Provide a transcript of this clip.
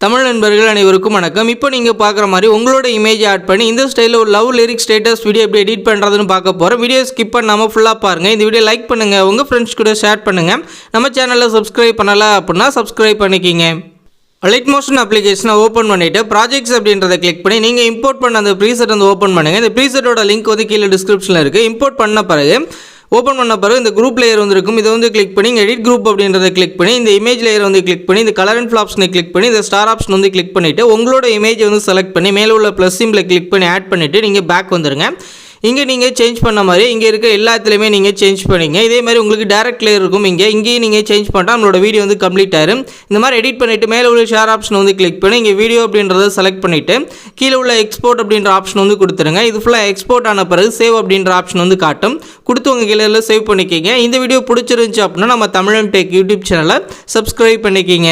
தமிழ் நண்பர்கள் அனைவருக்கும் வணக்கம். இப்போ நீங்கள் பார்க்குற மாதிரி உங்களோட இமேஜ் ஆட் பண்ணி இந்த ஸ்டைலில் ஒரு லவ் லிரிக் ஸ்டேட்டஸ் வீடியோ எப்படி எடிட் பண்ணுறதுன்னு பார்க்க போகிறோம். வீடியோ ஸ்கிப் பண்ணாமல் ஃபுல்லாக பாருங்கள். இந்த வீடியோ லைக் பண்ணுங்கள், உங்கள் ஃப்ரெண்ட்ஸ் கூட ஷேர் பண்ணுங்கள். நம்ம சேனலில் சப்ஸ்கிரைப் பண்ணலை அப்படின்னா சப்ஸ்கிரைப் பண்ணிக்கிங்க. லைட் மோஷன் அப்ளிகேஷனை ஓப்பன் பண்ணிவிட்டு ப்ராஜெக்ட்ஸ் அப்படின்றத கிளிக் பண்ணி நீங்கள் இம்போர்ட் பண்ண அந்த ப்ரீசெட் வந்து ஓப்பன் பண்ணுங்கள். இந்த ப்ரீசெட்டோட லிங்க் வந்து கீழே டிஸ்கிரிப்ஷனில் இருக்குது. இம்போர்ட் பண்ண பிறகு ஓப்பன் பண்ண பிறகு இந்த குரூப் லேயர் வந்து இருக்கும். இதை வந்து கிளிக் பண்ணி எடிட் குரூப் அப்படின்றத கிளிக் பண்ணி இந்த இமேஜ் லேயர் வந்து கிளிக் பண்ணி இந்த கலர் அண்ட் ஃபில் ஆப்ஷனை கிளிக் பண்ணி இந்த ஸ்டார் ஆப்ஷன் வந்து கிளிக் பண்ணிவிட்டு உங்களோட இமேஜை வந்து செலக்ட் பண்ணி மேலே உள்ள ப்ளஸ் சிம்பிளை கிளிக் பண்ணி ஆட் பண்ணிவிட்டு நீங்கள் பேக் வந்துடுங்க. இங்கே நீங்கள் சேஞ்ச் பண்ண மாதிரி இங்கே இருக்க எல்லாத்துலேயுமே நீங்கள் சேஞ்ச் பண்ணிங்க. இதே மாதிரி உங்களுக்கு டேரக்ட் லேயர் இருக்கும். இங்கேயும் நீங்கள் சேஞ்ச் பண்ணிட்டால் நம்மளோட வீடியோ வந்து கம்ப்ளீட் ஆயிரும். இந்த மாதிரி எடிட் பண்ணிவிட்டு மேலே உள்ள ஷேர் ஆப்ஷன் வந்து கிளிக் பண்ணி இங்கே வீடியோ அப்படின்றத செலக்ட் பண்ணிவிட்டு கீழே உள்ள எக்ஸ்போர்ட் அப்படின்ற ஆப்ஷன் வந்து கொடுத்துருங்க. இது ஃபுல்லாக எக்ஸ்போர்ட் ஆன பிறகு சேவ் அப்படின்ற ஆப்ஷன் வந்து காட்டும். கொடுத்து உங்கள் கீழே சேவ் பண்ணிக்கிங்க. இந்த வீடியோ பிடிச்சிருந்துச்சு அப்படின்னா நம்ம தமிழன் டெக் யூடியூப் சேனலை சப்ஸ்கிரைப் பண்ணிக்கிங்க.